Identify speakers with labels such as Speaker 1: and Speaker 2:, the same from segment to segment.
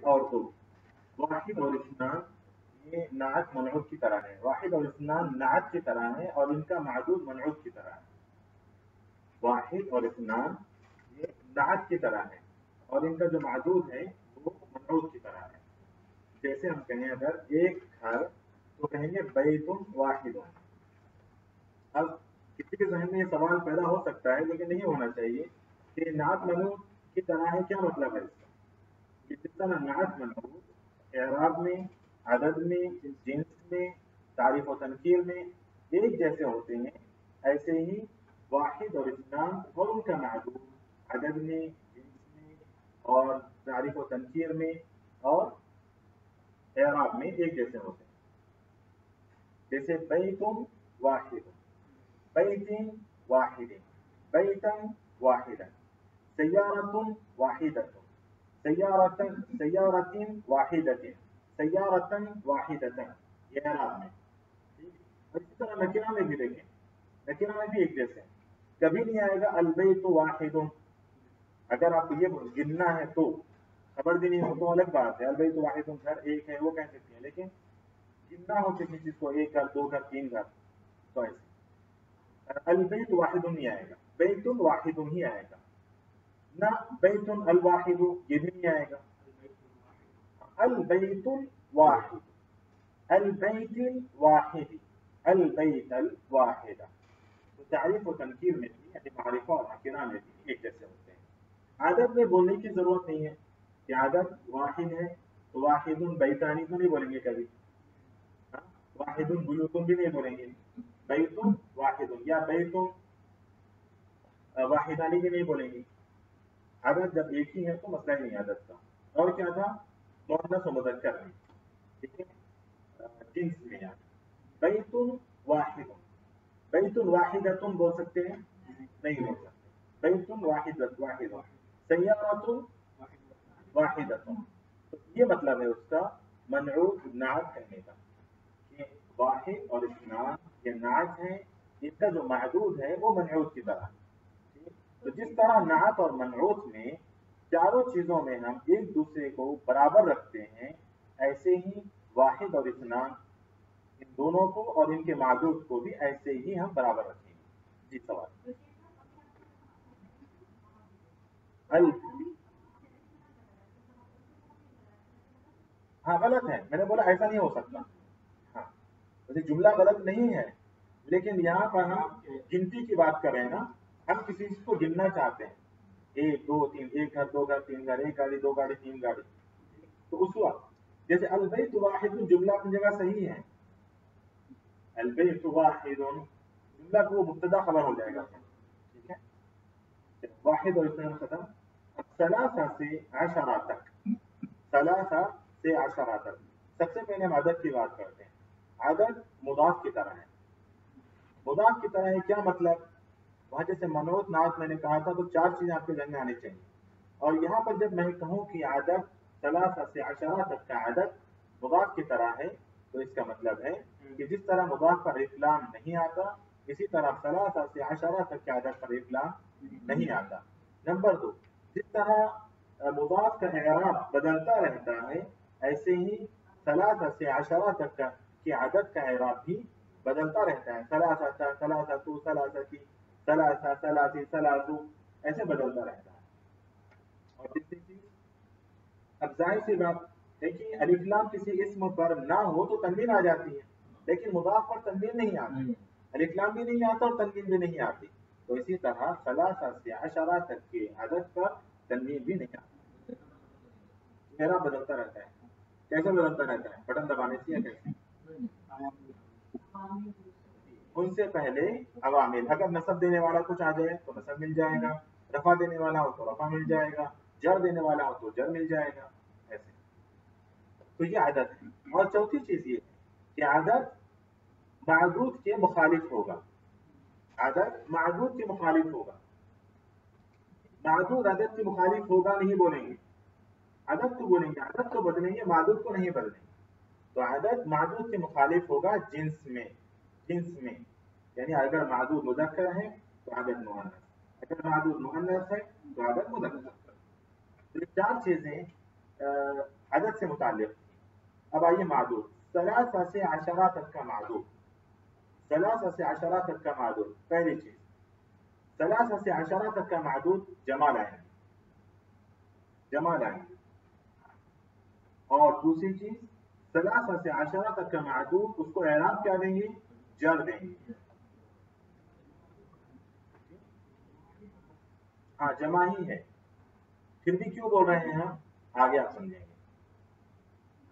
Speaker 1: वाहिद और दो, वाहिद और इस्नान ये नात मनऊत की तरह है, वाहिद और इस्नान नात की तरह है और इनका मादूद मनऊत की तरह है। वाहिद और इस्नान ये नात की तरह है और इनका जो मादूद है वो मनऊत की तरह है। जैसे हम कहें अगर एक घर तो कहेंगे बैतुन वाहिदुन। अब किसी के जहन में ये सवाल पैदा हो सकता है लेकिन नहीं होना चाहिए कि नात मनऊत की तरह है, क्या मतलब है इसका? ये जिस तरह नात मनऊत एराब में, अदद में, जिन्स में, तारीफ और तनकीर में एक जैसे होते हैं, ऐसे ही वाहिद और इस्नान और उनका मादूद अदद में, जिन्स में और तारीफ और तनकीर में और एराब में एक जैसे होते हैं। जैसे बैतुन वाहिदुन, बैतिन वाहिदिन, बैतन वाहिदन, सय्यारतुन वाहिदतुन, सय्यारतन सय्यारतिन वाहिदतिन, सय्यारतन वाहिदतन, ये एराब में। और इसी तरह नकीरा में भी देखें, नकीरा में भी एक जैसे कभी नहीं आएगा अलबैतु वाहिदुन। अगर आपको ये गिनना है तो खबर देनी हो तो अलग बात है, अलबैतु वाहिदुन घर एक है वो कह सकते हैं, लेकिन गिनना हो किसी चीज को एक घर, दो घर, तीन घर, तो ऐसे अलबैत वाहिदुन नहीं आएगा, बैतुन वाहिदुन ही आएगा ना, बैतुन अल वाहिदु ये भी नहीं आएगा। अलबैतुल वाहिद, अलबैतिल वाहिदी, अलबैतल वाहिदा। तो तारीफ और तनकीर में भी यानी मारिफा और नकीरा में भी एक जैसे होते हैं। आदत में बोलने की जरूरत नहीं है कि आदत वाहिद है तो वाहिदुन बैतानी तो नहीं बोलेंगे कभी, वाहिदुन बुयूतुन भी नहीं बोलेंगे, बैतुन वाहिदुन या बैतुन वाहिदानी भी नहीं बोलेंगे। आदत जब एक ही है तो मसला ही नहीं आदत का। और क्या था, मुअन्नस और मुज़क्कर में, ठीक है, जिन्स में यानी बैतुन वाहिदुन, बैतुन वाहिदतुन बोल सकते हैं, नहीं बोल सकते, बैतुन वाहिदुन, सय्यारतुन वाहिदतुन। तो ये मतलब है उसका मनऊत नात कहने का कि वाहिद और इस्नान ये नात है, इनका जो मादूद है वो मनऊत की तरह। तो जिस तरह नात और मनऊत में चारों चीजों में हम एक दूसरे को बराबर रखते हैं, ऐसे ही वाहिद और इस्नान इन दोनों को और इनके मादूद को भी ऐसे ही हम बराबर रखेंगे। जी सवाल। अल हाँ गलत है, मैंने बोला ऐसा नहीं हो सकता। हाँ वैसे जुमला गलत नहीं है, लेकिन यहाँ पर हम गिनती की बात कर रहे हैं ना, हम किसी चीज को गिनना चाहते हैं, एक दो तीन, एक घर, दो घर, तीन घर, एक गाड़ी, दो गाड़ी, तीन गाड़ी। तो उस वक्त जैसे अलबैत वाहिदुन जुमला अपनी जगह सही है, अलबैत वाहिदुन जुमला को मुब्तदा खबर हो जाएगा, ठीक है, वाहिद और इस्नान खत्म। अब सलासा से अशरा तक, सलासा से अशरा तक सबसे पहले हम आदत की बात करते हैं। आदत मुदाफ की तरह है, मुदाफ की तरह है क्या मतलब, वहां जैसे मनोत नात मैंने कहा था तो चार चीजें आपके जहन में आनी चाहिए। और यहाँ पर जब मैं कहूँ कि आदत सलासा से अशरा तक का आदत मुदाफ की तरह है, तो इसका मतलब है कि जिस तरह मुदाफ पर इफलाम नहीं आता, इसी तरह सलासा से अशरा तक के आदत पर इफलाम नहीं आता। नंबर दो, जिस तरह मुदाफ का एराब बदलता रहता है, ऐसे ही सलासा से अशरा तक का की आदत का एराब भी बदलता रहता है। सलासा था, सलासा तू, सलासा थी, सलासा, सलासी, सलासू, ऐसे बदलता रहता है। और तीसरी चीज, अब जाहिर सी बात है कि अलिफ लाम किसी इस्म पर ना हो तो तनवीन आ जाती है, लेकिन मुदाफ पर तनवीन नहीं आती, अलिफ लाम भी नहीं आता और तनवीन भी नहीं आती। तो इसी तरह सलासा से अशरा तक के आदत पर तनवीन भी नहीं आती, चेहरा बदलता रहता है। कैसे बदलता रहता है, बटन दबाने से या कैसे? उनसे पहले अवामिल, अगर नसब देने वाला कुछ आ जाए तो नसब मिल जाएगा, रफा देने वाला हो तो रफा मिल जाएगा, जर देने वाला हो तो जर मिल जाएगा, ऐसे। तो ये आदत है। और चौथी चीज ये है कि आदत मादूद के मुखालिफ होगा, आदत मादूद के मुखालिफ होगा। मादूद आदत के मुखालिफ होगा नहीं बोलेंगे, आदत को बोलेंगे, आदत को बदलेंगे, मादूद को नहीं बदलेंगे। तो आदत मादूद के मुखालिफ होगा जिन्स में, जिन्स में यानी अगर मादूद मुज़क्कर है तो आदत मुअन्नस, अगर मादूद मुअन्नस है तो आदत मुज़क्कर। तो ये चार चीजें عدد سے متعلق. اب آئیے معدود. ثلاثہ سے عشرہ تک کا معدود. ثلاثہ سے عشرہ تک کا معدود. پہلی چیز ثلاثہ سے عشرہ تک کا معدود جمع لائیں گے. جمع لائیں گے. اور دوسری چیز ثلاثہ سے عشرہ تک کا معدود اس کو اعراب کیا دیں گے؟ جر دیں گے. ہاں جمع ہی ہے. پھر بھی کیوں بول رہے ہیں ہم آگے آپ سمجھیں گے.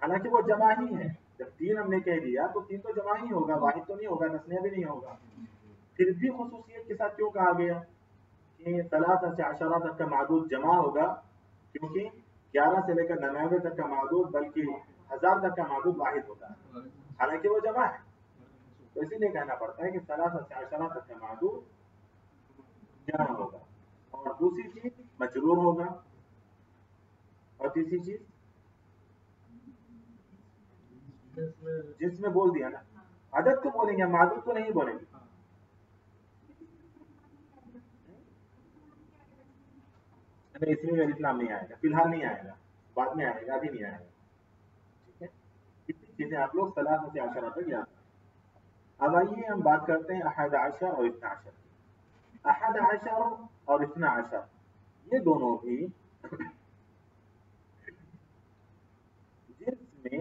Speaker 1: حالانکہ وہ جمع ہی ہے. جب تین ہم نے کہہ دیا تو تین تو جمع ہی ہوگا, واحد تو نہیں ہوگا, تسنیہ بھی نہیں ہوگا. پھر بھی خصوصیت کے ساتھ کیوں کہا گیا کہ ثلاثہ سے عشرہ تک کا معدود جمع ہوگا؟ کیونکہ 11 سے لے کر 99 تک کا معدود بلکہ 1000 تک کا معدود واحد ہوتا ہے, حالانکہ وہ جمع ہے. تو اسی لیے کہنا پڑتا ہے کہ ثلاثہ سے عشرہ تک کا معدود جمع ہوگا. اور دوسری چیز مجرور ہوگا. اور تیسری چیز جس میں بول دیا نا, عدد کو بولیں گے, معدود کو نہیں بولیں گے. اس میں اسلام نہیں آئے گا, فی الحال نہیں آئے گا, بعد میں آئے گا, ابھی نہیں آئے گا. ٹھیک ہے, اتنی چیزیں آپ لوگ ثلاثہ سے عشرہ تک یاد رکھیں. اب آئیے ہم بات کرتے ہیں 11 اور 12. 11 اور 12 یہ دونوں بھی جنس میں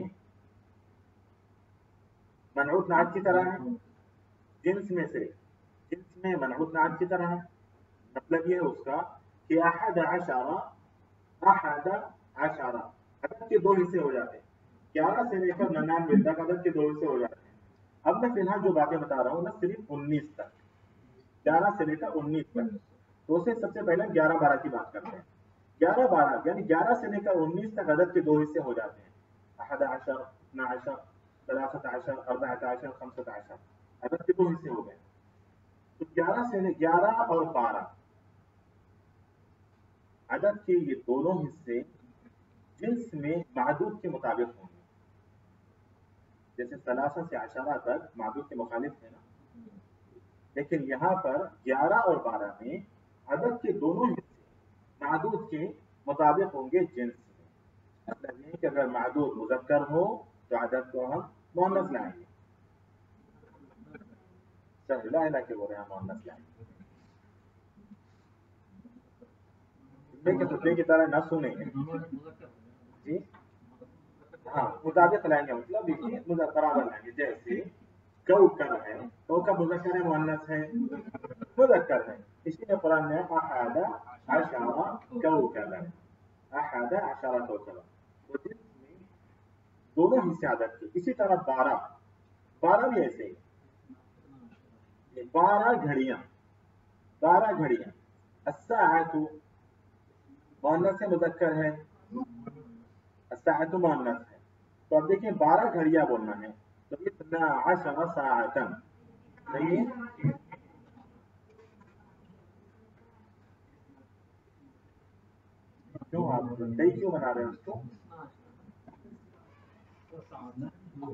Speaker 1: منعوت نعت کی طرح ہے. جنس میں سے جنس میں منعوت نعت کی طرح ہے. مطلب یہ ہے اس کا کہ 11 عدد کے دو حصے ہو جاتے ہیں. 11 سے لے کر 99 تک عدد کے دو حصے ہو جاتے ہیں. اب میں فی الحال جو باتیں بتا رہا ہوں نا صرف 19 تک, 11 سے لے کر 19 تک. تو اسے سب سے پہلے 11-12 کی بات کرتے ہیں. 11-12 یعنی 11 سے لے کر 19 تک عدد کے دو حصے ہو جاتے ہیں. 11, 12, 13, 14, 15 عدد کے دو حصے ہو گئے. تو 11 سے 11 اور 12 عدد کے یہ دونوں حصے جنس میں معدود کے مطابق ہوں گے. جیسے ثلاثہ سے عشرہ تک معدود کے مخالف ہے نا, لیکن یہاں پر 11 اور 12 میں عدد کے دونوں حصے معدود کے مطابق ہوں گے جنس میں. مطلب یہ کہ اگر معدود مذکر ہو تو عدد کو ہم مؤنث لائیں گے. سر لا الہ کے بول رہے ہیں مؤنث لائیں گے. کے خطبے کی طرح نہ سنیں جی, ہاں مطابق لائیں گے. مطلب برابر لائیں گے. جیسے کوکب ہے, کوکب مذکر ہے مؤنث ہے؟ مذکر ہے. اسی لیے قرآن میں 11 کوکبا, 11 کوکبا. تو جس میں دونوں حصے عدد کے. اسی طرح 12 بھی ایسے ہی. 12 گھڑیاں, 12 گھڑیاں. الساعۃ مؤنث ہے مذکر ہے؟ الساعۃ مؤنث ہے. تو اب دیکھیں 12 گھڑیاں بولنا ہے تو 12 ساعۃ. صحیح ہے. کیوں آپ صحیح کیوں بنا رہے ہیں اس کو؟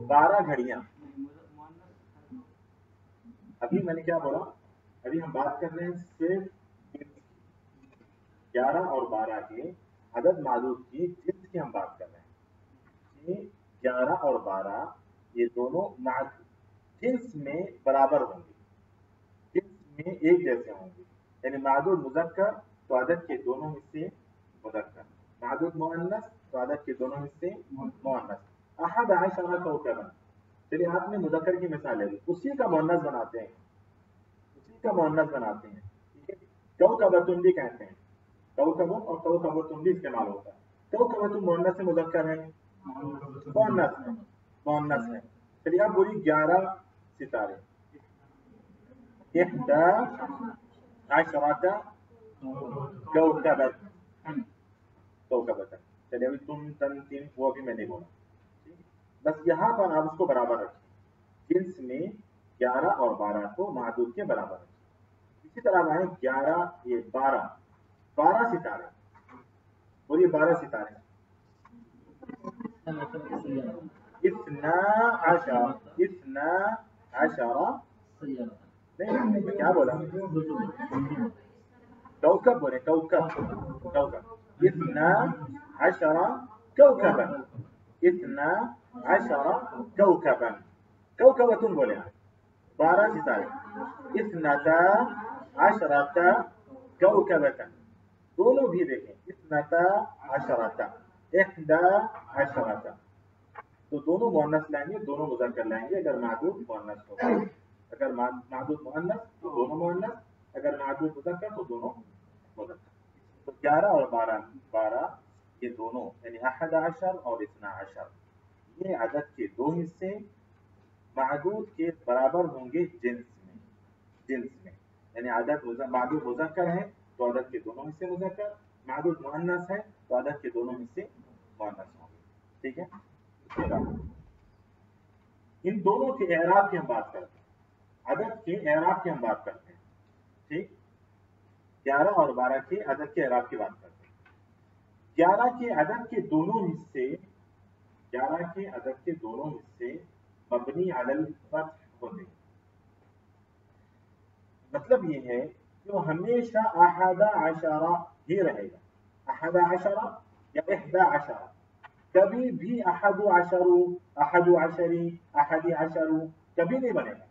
Speaker 1: 12 گھڑیاں. ابھی میں نے کیا بولا, ابھی ہم بات کر رہے ہیں صرف 11 اور 12 کے عدد معدود کی جنس کی ہم بات کر رہے ہیں. 11 اور 12 یہ دونوں جنس میں برابر ہوں گے, جنس میں ایک جیسے ہوں گے. یعنی معدود مذکر تو عدد کے دونوں حصے مذکر, معدود مؤنث تو عدد کے دونوں حصے مؤنث. 11 کوکبا. چلیے آپ نے مذکر کی مثال لے لی, اسی کا مؤنث بناتے ہیں, اسی کا مؤنث بناتے ہیں. کوکبۃ بھی کہتے ہیں, کوکب اور کوکبۃ بھی استعمال ہوتا ہے. کوکبۃ مؤنث سے مذکر ہے مؤنث ہے, مؤنث ہے. چلیے آپ بولی 11 ستارے. 11 کوکبۃ. چلیے ابھی تم تن تین وہ بھی میں نے بولا. بس یہاں پر آپ اس کو برابر رکھیں, جنس میں 11 اور 12 کو معدود کے برابر رکھیں. اسی طرح آئے 11 یہ 12 ستارے. بولیے 12 ستارے. 12 نہیں کیا بولا, کوکب بولے, کوکب. 12 कोकबन, 12 कोकबन, कोकबतुन बोले 12 सितारे, 12 कोकबतन, दोनों भी देखें 12, 11, तो दोनों मुअन्नस लाएंगे, दोनों मुज़क्कर लाएंगे अगर मादूद मुअन्नस होगा। अगर मादूद मुअन्नस तो दोनों मुअन्नस, अगर मादूद मुज़क्कर तो दोनों मुज़क्कर। तो 11 और 12 ये दोनों यानी 11 और 12 ये अदद के दो हिस्से मादूद के बराबर होंगे जिन्स में, यानी अदद मादूद मुज़क्कर है तो अदद के दोनों हिस्से मुज़क्कर, मादूद मुअन्नस है तो अदद के दोनों हिस्से मुअन्नस होंगे। ठीक है, इन दोनों के एराब की हम बात करते हैं, अदद के एराब की हम बात करते हैं। ठीक, 11 और 12 के अदद के एराब की बात करते हैं। 11 के अदद के दोनों हिस्से मबनी अलल फत्ह होते हैं। मतलब ये है कि वो हमेशा 11 ही रहेगा, 11 या 11, कभी भी 11 कभी नहीं बनेगा,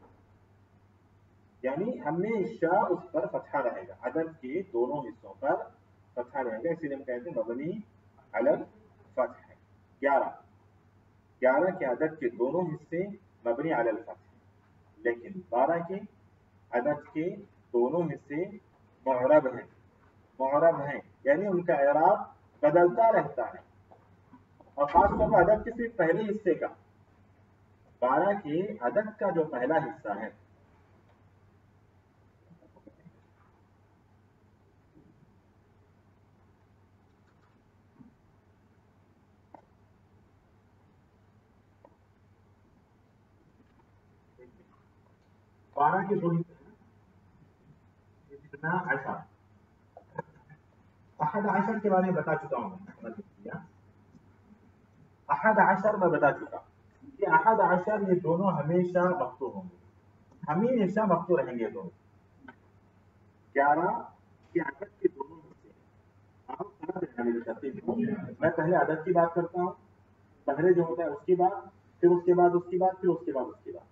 Speaker 1: यानी हमेशा उस पर फतहा रहेगा, अदद के दोनों हिस्सों पर फतहा रहेगा, इसीलिए हम कहते हैं मबनी अलल फतह है। 11 के अदद के दोनों हिस्से मबनी अलल फतह, लेकिन 12 के अदद के दोनों हिस्से मुअरब हैं, यानी उनका एराब बदलता रहता है, और खासतौर पर अदद के सिर्फ पहले हिस्से का, 12 के अदद का जो पहला हिस्सा है बारह के दो हिस्से अहद आशर के बारे में बता चुका हूं, अहद आशर मैं बता चुका कि अहद आशर ये दोनों हमेशा मफ्तू होंगे, हमेशा मफ्तू रहेंगे दोनों। 11 के अदद के दोनों हिस्से, मैं पहले अदद की बात करता हूँ, पहले जो होता है उसकी बात, फिर उसके बाद उसकी बात, फिर उसके बाद उसकी बात।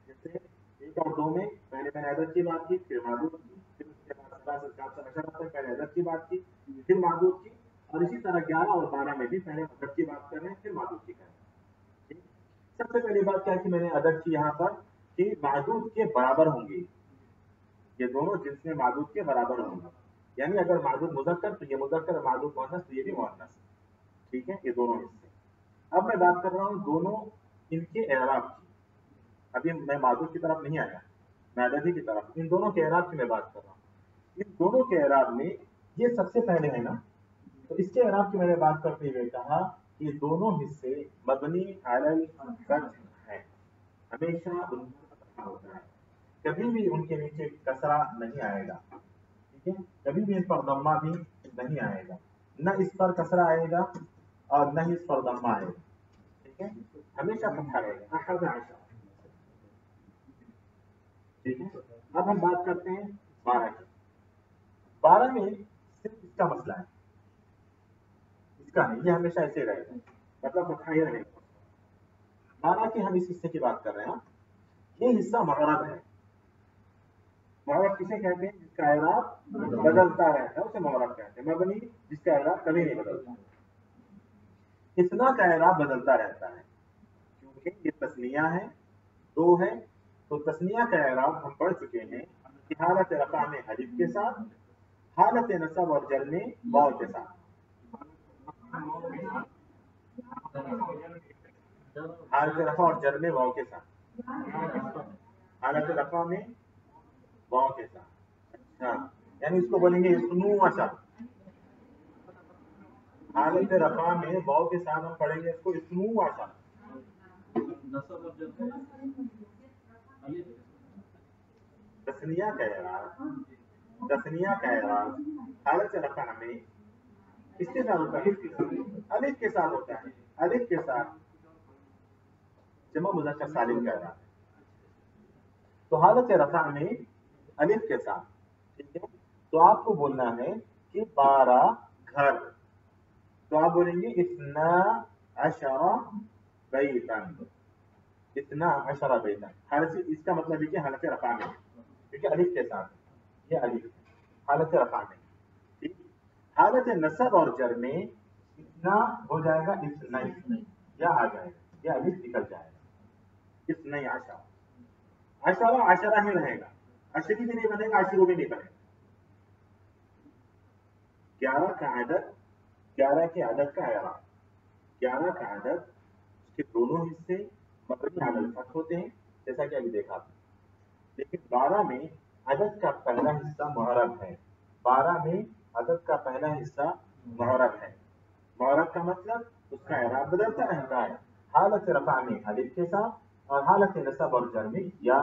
Speaker 1: जैसे 1 और 2 में पहले मैंने अदद की बात की, फिर मादूद की, फिर उसके बाद 17 तक पहले अदद की बात की, फिर मादूद की, और इसी तरह 11 और 12 में भी पहले अदद की बात कर रहे हैं, फिर मादूद की कर रहे हैं। सबसे पहली बात क्या कि मैंने अदद की यहाँ पर कि मादूद के बराबर होंगे, ये दोनों जिन्स में मादूद के बराबर होंगे, यानी अगर मादूद मुज़क्कर तो ये मुज़क्कर, मादूद मुअन्नस तो ये भी मुअन्नस। ठीक है, ये दोनों हिस्से। अब मैं बात कर रहा हूँ दोनों इनके एराब की, अभी मैं मादूद की तरफ नहीं आया, मैं अददी की तरफ, इन दोनों के एराब की मैं बात कर रहा हूँ। इन दोनों के एराब में ये सबसे पहले है ना, तो इसके एराब की मैंने बात करते हुए कहा कि दोनों हिस्से मबनी अलल फत्ह हैं, हमेशा उनका होता है, कभी भी उनके नीचे कसरा नहीं आएगा। ठीक है, कभी भी इस पर दम्मा भी नहीं आएगा, न इस पर कसरा आएगा और न ही इस पर दम्मा आएगा। ठीक है, हमेशा फतहा रहेगा, अहद आशर। ठीक है, अब हम बात करते हैं 12 की। 12 में सिर्फ इसका मसला है, इसका नहीं, ये हमेशा ऐसे रहेगा, मतलब फतहा ही रहेगा। 12 के हम इस हिस्से की बात कर रहे हैं, ये हिस्सा मुअरब है। मुअरब किसे कहते हैं? जिसका एराब बदलता रहता है उसे मुअरब कहते हैं। मबनी जिसका एराब कभी नहीं बदलता। इस्ना का एराब बदलता रहता है क्योंकि ये तस्निया है, 2 है, तो तस्निया का एराब हम पढ़ चुके हैं कि हालत रफ़ा में अलिफ के साथ, हालत नसब और जर में वाव के साथ। हालत रफ़ा और जर में वाव के साथ, हालत रफ़ा में वाव के साथ, हाँ, यानी इसको बोलेंगे इस्नू अशर। हालत रफ़ा में वाव के साथ हम पढ़ेंगे इसको इस्नू अशर। तस्निया का एराब हालत रफ़ा में किसके साथ होता है? अलिफ के साथ होता है, अलिफ के साथ जमा मुज़क्कर सालिम का एराब। तो हालत रफ़ा में अलिफ के साथ, ठीक है, तो आपको बोलना है कि 12 घर, तो आप बोलेंगे इतना अशरा बैतन, इतना अशरा बैतन। हालत इसका मतलब है कि हालत रफा में, क्योंकि अलिफ के साथ ये अलिफ हालत रफा में। ठीक, हालत नसब और जर में इतना हो जाएगा इतना, या आ जाएगा, या अलिफ निकल जाएगा। इतना अशरा, अशरा अशरा ही रहेगा, अशरी भी नहीं बनेगा, अशरू भी नहीं बनेगा। 11 का अदद, 11 के अदद का एराब, 11 का अदद उसके दोनों हिस्से मबनी अलल फत्ह होते हैं, जैसा कि अभी देखा था। लेकिन 12 में अदद का पहला हिस्सा मुअर्रब है, 12 में अदद का पहला हिस्सा मुअर्रब है। मुअर्रब का मतलब उसका एराब बदलता रहता है, हालत रफा में अलिफ के साथ और हालत नसब और जर में या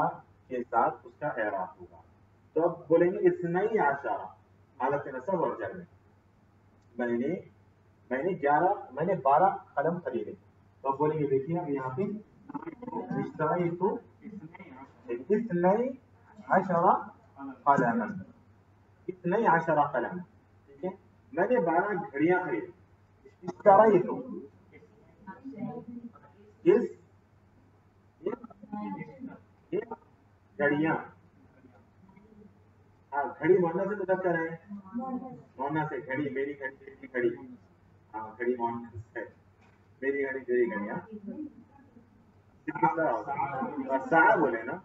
Speaker 1: के साथ उसका एराब होगा। तो अब बोलेंगे इस्नाई आशरा, हालत नसब और जर में मैंने 12 कलम खरीदे। तो अब बोलेंगे, देखिए अब यहाँ पे इश्तराइतु इस्नाई अशरा कलमन, इस्नाई अशरा कलम, ठीक है। मैंने 12 घड़ियां खरीदी। इश्तराइतु इस घड़ियां, हाँ घड़ी मोहन्ना से मतलब कर रहे हैं, मोहन्ना से घड़ी, मेरी घड़ी तेरी घड़ी, हाँ घड़ी मोहन्ना है, मेरी घड़ी तेरी घड़ी, हाँ साह बोले ना,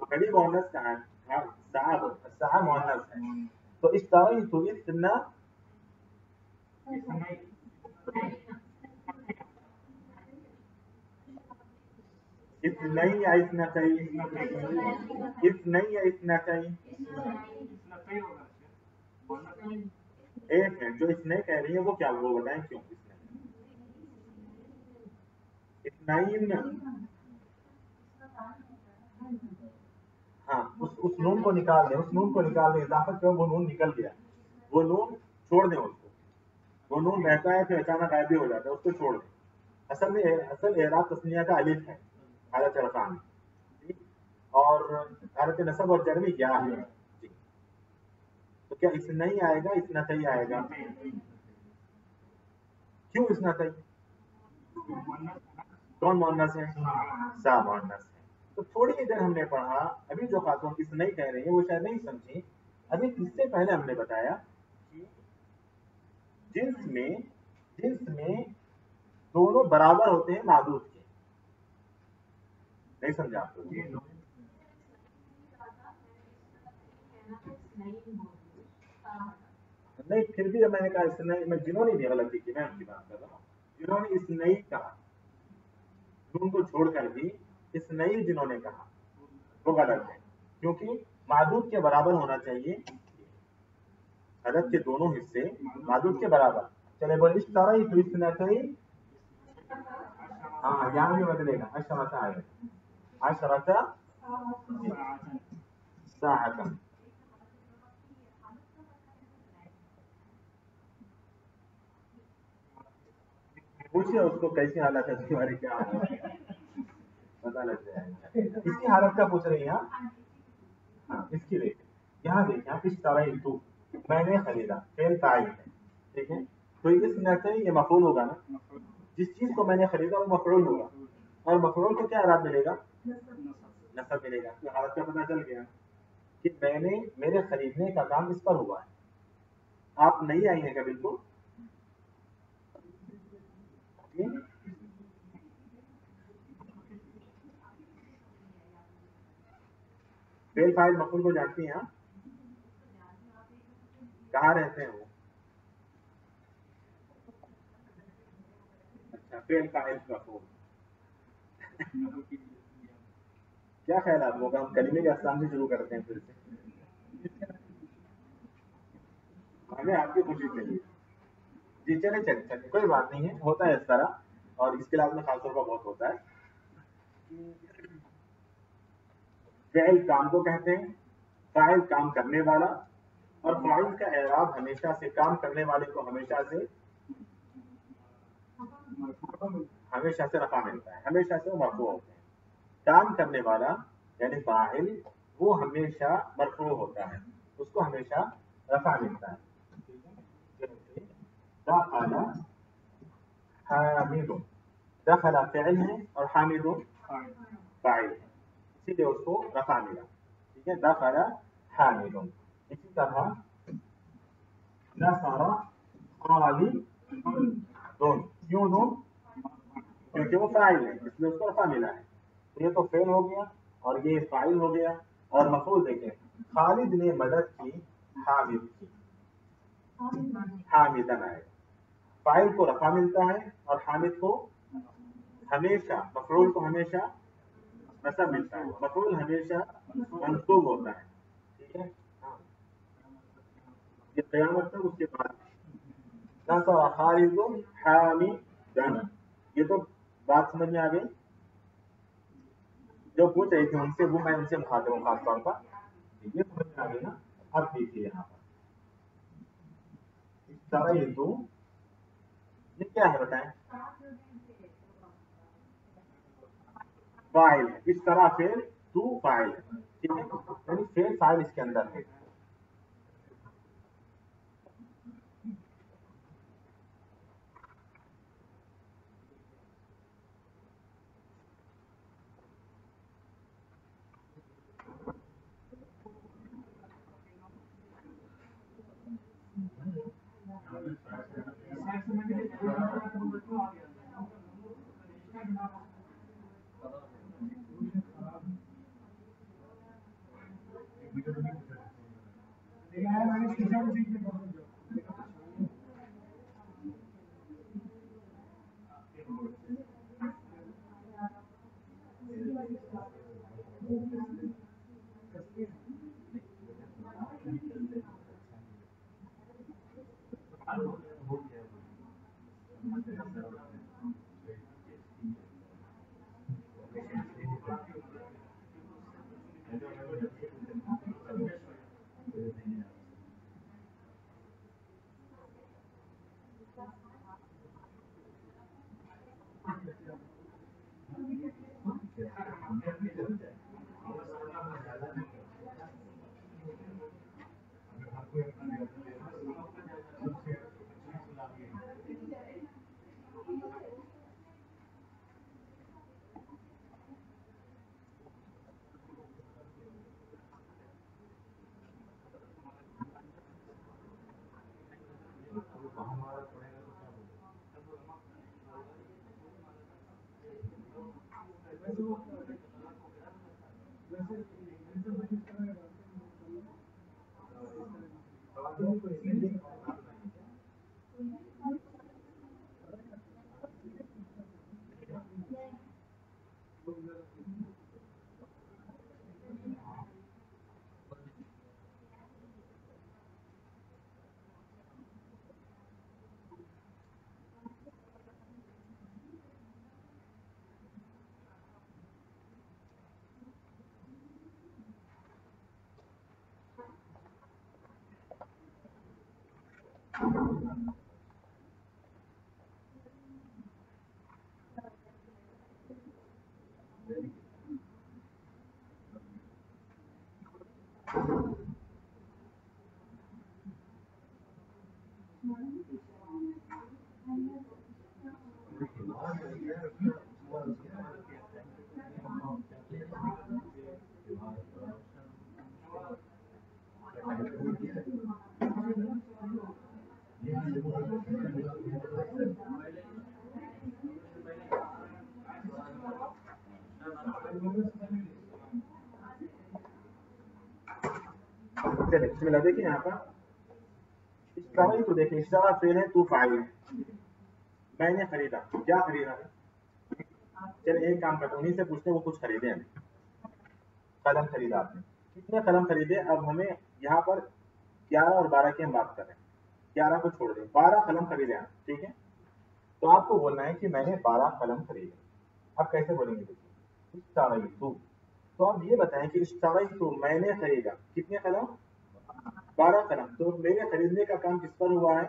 Speaker 1: घड़ी मोहन्नस का है, हाँ साह, साह मोहन्नस है। तो इस तरह तो इतना इतनई या इतना चाहिए, इतनई या इतना चाहिए, एक मिनट, जो इसने कह रही है वो क्या, वो बताएं क्यों इतना हाँ उस नून को निकाल दें, उस नून को निकाल दें, इजाफत क्यों, वो नून निकल गया, वो नून छोड़ दें उसको, वो नून रहता है फिर अचानक गायब भी हो जाता है, उसको छोड़ दें। असल में असल एराब तस्निया का अलिफ है हालत रफा में, और हालत नसब और जर में या है। तो क्या इसना ही आएगा, इतना सही आएगा? क्यों इतना सही? कौन मोहन्नस है? सा मोहन्नस है। तो थोड़ी ही देर हमने पढ़ा, अभी जो खातून किस नहीं कह रही है वो शायद नहीं समझी। अभी इससे पहले हमने बताया कि जिन्स में दोनों बराबर होते हैं मादूद के, नहीं समझा आपको? नहीं फिर भी जब मैंने कहा इसने, मैं जिन्होंने भी गलती की, मैं उनकी बात कर रहा हूँ, जिन्होंने इस नई कहा, नून को छोड़कर भी इस नई जिन्होंने कहा वो गलत है, क्योंकि मादूद के बराबर होना चाहिए, अदद के दोनों हिस्से मादूद के बराबर। चले बोले इस तरह ही, तो इतना चाहिए, हाँ यहाँ भी बदलेगा, अशरता आएगा, अशरता साअतन। पूछिए उसको कैसी हालत है, उसके बारे क्या हालत है, पता लग जाएगा। इसी हालत का पूछ रही है, हाँ इसकी देखिए, यहाँ देखिए आप, इस तरह तू मैंने खरीदा, फेल ताई है, ठीक है। तो इस नते ये मफूल होगा ना, जिस चीज को मैंने खरीदा वो मफरूल होगा, और मफरूल को क्या आराम मिलेगा, नसब मिलेगा। तो हालत का पता चल गया कि मेरे खरीदने का काम इस पर हुआ है। आप नहीं आई हैं क्या? बिल्कुल फेल फाइल मफूल को जानती हैं आप? कहाँ रहते हैं वो? अच्छा फेल फाइल मफूल, क्या ख्याल आप लोग, हम कलीमे के आसान से शुरू करते हैं फिर से, हमें आपकी खुशी चाहिए। जी चले चले चले, कोई बात नहीं है, होता है इस तरह, और इसके क्लास में खासतौर पर बहुत होता है। फेल काम को कहते हैं, फाइल काम करने वाला, और फाइल का एराब हमेशा से काम करने वाले को हमेशा से रफा मिलता है, हमेशा से वो मरफू होते हैं। काम करने वाला यानी फाइल, वो हमेशा मरफू होता है, उसको हमेशा रफा मिलता है। दाखला हामिदुन, दखला फ़िल है और हामिदुन फाइल है, इसीलिए उसको रफा मिला। ठीक है, दखला हामिदुन। इसी तरह नसरा खालिदुन, क्यों दून? क्योंकि वो फाइल है, इसलिए उसको रफा मिला है। तो ये तो फेल हो गया और ये फाइल हो गया। और मफूल देखें, खालिद ने मदद की हामिद की, हामिदन आए। फाइल को रफा मिलता है और हामिद को हमेशा, मफरूल को हमेशा नसब मिलता है, मफरूल हमेशा मंसूब होता है। ठीक है, ये क़यामत तक उसके बाद नसरा खालिदुन हामिदन। ये तो बात समझ में आ गई। जो पूछ रही थी उनसे, वो मैं उनसे मुखातिब हूँ खास तौर पर, ये समझ में आ गई ना। अब देखिए यहाँ पर इस तरह ये तो ये क्या है बताएं? फाइल है, इस तरह फेल तू फाइल है। ठीक है, यानी फेल फाइल इसके अंदर है। चलिए बिस्मिल्लाह। देखिए यहाँ पर इस तरह ही तो देखिए, इस तरह फेल है तू फाइल है। मैंने खरीदा, क्या खरीदा है? चलिए एक काम करते हैं, उन्हीं से पूछते हैं वो कुछ खरीदे हैं। कलम खरीदा आपने, कितने कलम खरीदे? अब हमें यहाँ पर 11 और 12 की हम बात कर रहे हैं। 11 को छोड़ दें, 12 कलम खरीदे हैं, ठीक है। तो आपको बोलना है कि मैंने 12 कलम खरीदे। अब कैसे बोलेंगे? देखिए इश्तरैतु। तो आप ये बताएं कि इश्तरैतु मैंने खरीदा कितने कलम? 12 कलम। तो मेरे खरीदने का काम किस पर हुआ है?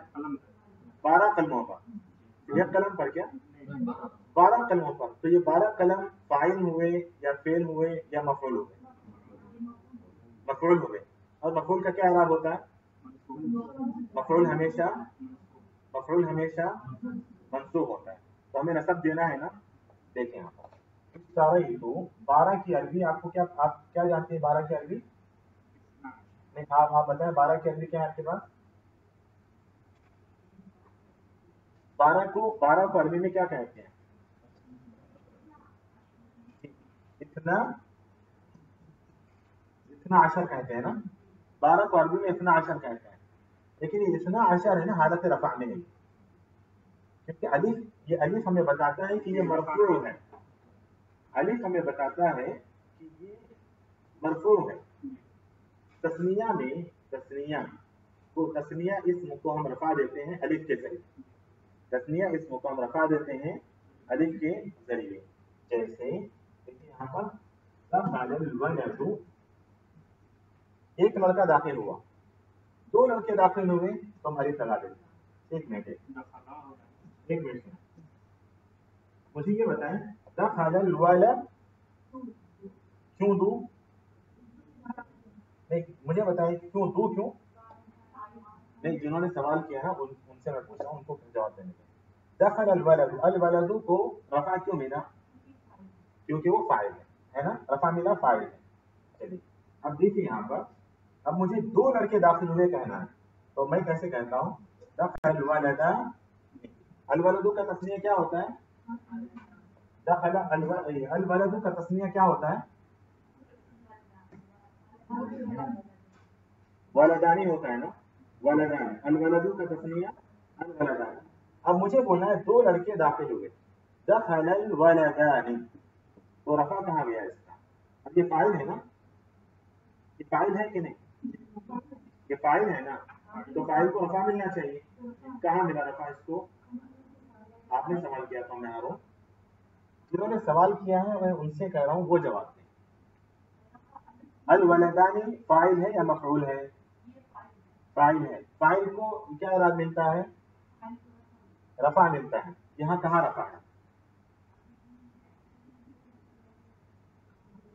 Speaker 1: 12 कलमों पर। एक कलम पर क्या? 12 कलमों पर। तो ये 12 कलम फाइल हुए या फेल हुए या मफूल हुए? मफूल हुए। और मफूल का क्या इराब होता है? मफूल हमेशा मंसूब होता है। हमें नसब देना है ना। देखें आप, तो 12 की अरबी आपको क्या, आप क्या जानते हैं 12 की अरबी? नहीं, आप बताएं 12 की अरबी क्या है आपके पास? 12 को अरबी में क्या कहते हैं? इतना इतना आशर कहते हैं ना। 12 को अरबी में इतना आशर कहते हैं, लेकिन ये इतना आशर है ना हालत रफा में नहीं, क्योंकि अलिफ, ये अलिफ हमें बताता है कि ये मरफू है। अलिफ हमें बताता है कि ये मरफू है। तस्निया में, तस्निया को, तस्निया इस्म को हम रफा देते हैं अलिफ के जरिए। तस्निया इस्म को हम रफा देते हैं अलिफ के जरिए। जैसे देखिए यहाँ पर एक लड़का दाखिल हुआ, 2 लड़के दाखिल हुए तो हम अलिफ लगा देते हैं। एक मिनट मुझे ये बताएं, दखल वालद क्यों दूं? नहीं, मुझे बताएं क्यों दूं, क्यों नहीं? जिन्होंने सवाल किया ना उनसे मैं पूछ रहा हूं, उनको जवाब देने का। दखल अल वलदु को रफा क्यों मिला? क्योंकि वो फाइल है ना, रफा मिला फाइल है। चलिए अब देखिए यहाँ पर, अब मुझे 2 लड़के दाखिल हुए कहना है, तो मैं कैसे कहता हूँ? दखल वलदा, अल वलदु का तस्नीया क्या होता है? दखल अल वलदु का तस्नीया क्या होता है? वलदानी होता है ना, वलदान। अल वलदु का तस्नीया अल वलदान। अब मुझे बोलना है 2 लड़के दाखिल हुए, दखल अल वलदानी, तो रफा कहाँ गया इसका? अब ये फाइल है ना, ये फाइल है कि नहीं? ये फाइल है ना, तो फाइल को रफा मिलना चाहिए। कहाँ मिला रफा इसको? आपने सवाल किया था, मैं आ रहा हूँ, जिन्होंने सवाल किया है मैं उनसे कह रहा हूँ वो जवाब दें। अल वलदानी फाइल है या मफऊल है? फाइल है। फाइल को क्या इराद मिलता है? रफा मिलता है। यहाँ कहाँ रफा है?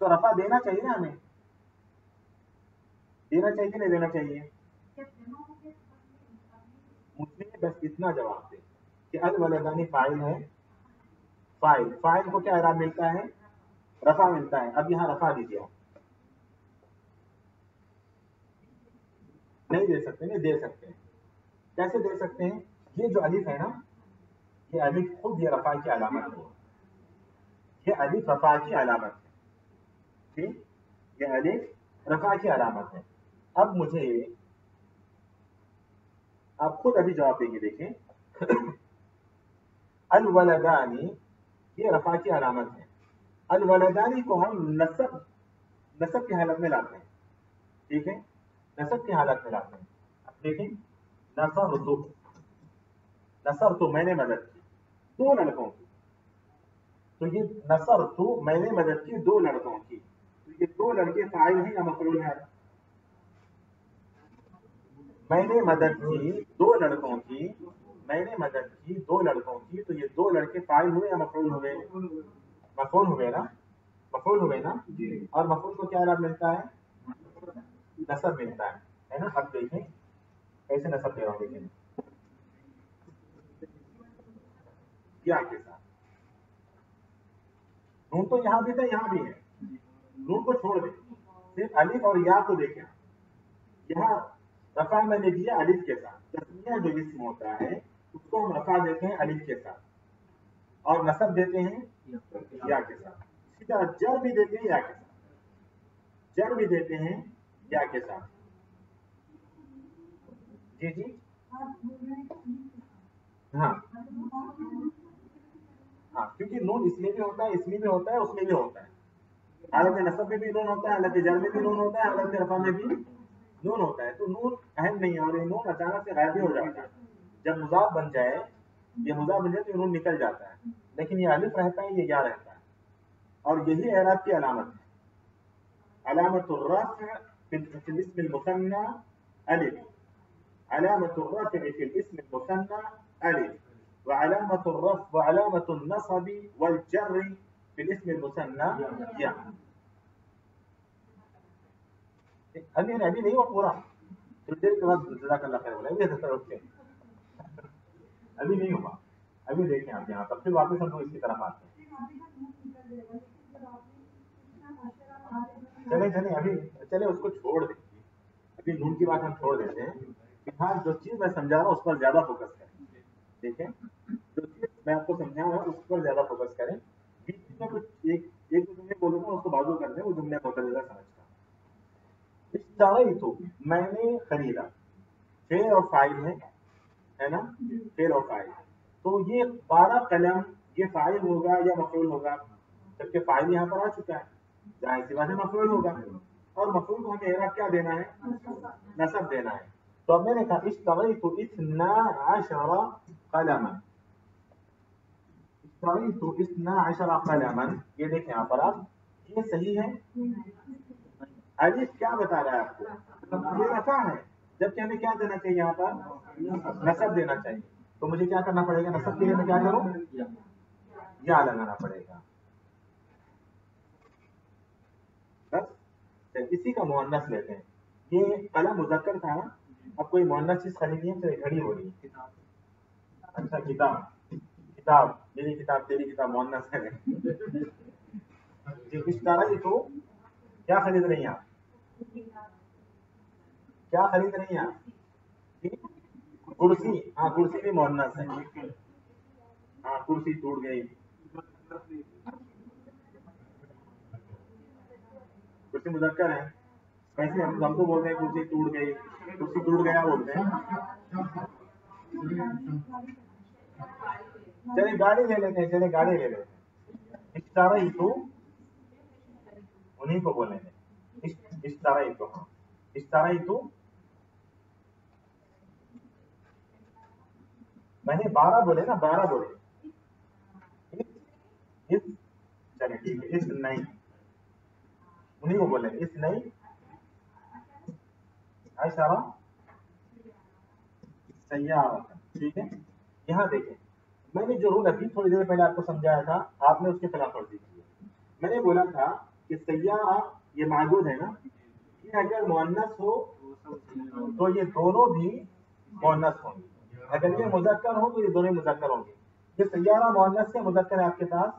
Speaker 1: तो रफा देना चाहिए ना हमें, देना चाहिए कि नहीं देना चाहिए? मुझे बस इतना जवाब दे कि अल वलदानी फाइल है। फाइल, फाइल को क्या इराद मिलता है? रफा मिलता है। अब यहाँ रफा दीजिए आप। नहीं दे सकते? नहीं दे सकते। कैसे दे सकते हैं? ये जो अलिफ है ना, ये अलिफ खुद ये रफा की अलामत है। ये अलिफ रफा की अलामत है, ठीक? ये अलिफ रफा की अलामत है। अब मुझे, आप खुद अभी जवाब देंगे, देखें। अल वलदानी ये रफा की अलामत है। अल वलदानी को हम नसब की हालत में लाते हैं, ठीक है? नसब की हालत में लाते हैं। अब देखें, नसर तो मैंने मदद की 2 लड़कों की, तो ये नसर तो मैंने मदद की 2 लड़कों की, तो ये 2 लड़के फाइल हैं या मफऊल है? मैंने मदद की 2 लड़कों की, मैंने मदद की 2 लड़कों की, तो ये 2 लड़के फाइल हुए या मफऊल हुए? मफऊल हुए ना, मफऊल हुए ना। और मफऊल को क्या इराद मिलता है? नसब मिलता है ना। अब देखें कैसे नसब दे रहा हूं, देखें या के साथ। नून तो यहाँ भी था, यहाँ भी है, नून को छोड़ दे, सिर्फ अलिफ और या को देखें। यहाँ रफा मैंने दिया अलिफ के साथ, तस्निया जो इस्म होता है उसको हम रफा देते हैं अलिफ के साथ, और नसब देते हैं या के साथ। इसी तरह जर भी देते हैं या के साथ, जर भी देते हैं या के साथ। जी जी, हाँ हाँ, क्योंकि नून इसमें भी होता है, इसमें भी होता है, उसमें भी होता है। हालत नसब में भी नून होता है, हालत जर में भी नून होता है, हालत रफा में भी नून होता है। तो नून अहम नहीं है, और ये नून अचानक से गायब हो जाता है। जब मुजाफ बन जाए, ये मुजाफ बन जाए तो नून निकल जाता है, लेकिन ये अलिफ रहता है, ये या रहता है, और यही एराब की अलामत है। علامة الرفع في الاسم المثنى ألف، علامة الرفع في الاسم المثنى ألف، وعلامة الرفع وعلامة النصب والجر في الاسم المثنى ياء. अभी नहीं हुआ पूरा, थोड़ी देर के बाद जज़ाकल्लाह खैर बोला, अभी नहीं हुआ। ابھی دیکھیں آپ یہاں پر، پھر واپس ہم لوگ اس کی طرف آتے ہیں. چلے چلے ابھی چلے اس کو چھوڑ دیں، ابھی نون کی بات ہم چھوڑ دیتے ہیں. ہاں جو چیز میں سمجھا رہا ہوں اس پر زیادہ فوکس کریں. ٹھیک ہے، جو چیز میں آپ کو سمجھا ہوں اس پر زیادہ فوکس کریں. بیچ میں کچھ ایک جملے بولوں گا اس کو بازو کر دیں، وہ جملے متضرہ سمجھتا. اشتریت تو میں نے خریدا، فعل اور فاعل ہے نا، فعل اور فاعل. تو یہ 12 قلم یہ فاعل ہوگا یا مفعول ہوگا؟ جبکہ فاعل یہاں پر آ چکا ہے، ظاہر سی بات ہے مفعول ہوگا، اور مفعول کو ہمیں اعراب کیا دینا ہے؟ نصب دینا ہے. تو اب میں نے کہا اشتریت 12 قلما، اشتریت 12 قلما. یہ دیکھیں یہاں پر آپ، یہ صحیح ہے. الف کیا بتا رہا ہے آپ کو؟ یہ رفع ہے، جبکہ ہمیں کیا دینا چاہیے یہاں پر؟ نصب دینا چاہیے. تو مجھے کیا کرنا پڑے گا؟ نصب کے لیے میں کیا کروں؟ یا لگانا پڑے گا. بس اسی کا مؤنث لیتے ہیں. یہ قلم مذکر تھا، اب کوئی مؤنث چیز خریدی ہے تو گھڑی ہو رہی ہے. اچھا کتاب، کتاب میری کتاب تیری کتاب مؤنث ہے. جی اشتریت تو کیا خرید رہی ہیں آپ؟ کیا خرید رہی ہیں آپ؟ کرسی. ہاں کرسی بھی مؤنث ہے. ہاں کرسی ٹوٹ گئی، کرسی مذکر ہے. ویسے ہم تو بولتے ہیں کرسی ٹوٹ گئی، کرسی ٹوٹ گیا بولتے ہیں. چلیے گاڑی لے لیتے ہیں، چلیے گاڑی لے لیتے ہیں. اشتریت تو انہیں کو بولیں گے اشتریت تو. اشتریت تو میں نے 12 بولے نا، 12 بولے. چلے ٹھیک ہے، اس نہیں انہیں کو بولیں گے اس نہیں اشارہ سیارہ. ٹھیک ہے، یہاں دیکھیں میں نے جو رول ابھی تھوڑی دیر پہلے آپ کو سمجھایا تھا، آپ نے اس کی خلاف ورزی کی. میں نے بولا تھا کہ سیارہ یہ معدود ہے نا، یہ اگر مؤنث ہو تو یہ دونوں بھی مؤنث ہوں گے، اگر یہ مذکر ہو تو یہ دونوں مذکر ہوں گے. یہ سیارہ مؤنث سے مذکر ہے آپ کے پاس؟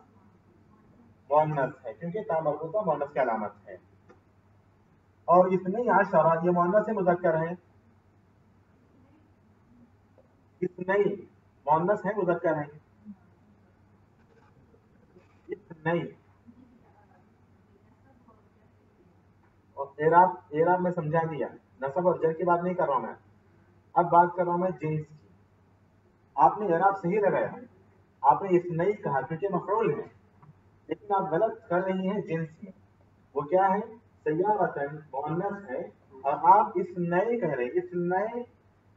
Speaker 1: مؤنث ہے، کیونکہ تا مربوطہ مؤنث کی علامت ہے. اور اثنی عشرہ یہ مؤنث سے مذکر ہے؟ اثنی مؤنث ہے مذکر ہے؟ اثنی. اور اعراب میں سمجھا دیا، نصب اور جر کی بات نہیں کر رہا ہوں میں، اب بات کر رہا ہوں میں جنس کی. آپ نے اعراب صحیح لگایا، آپ نے اثنی کہا کیونکہ مفعول ہے، لیکن آپ غلط کر رہی ہیں جنس میں. وہ کیا ہے؟ سیارتن مؤنث ہے، اور آپ اثنی کہہ رہے ہیں. اثنی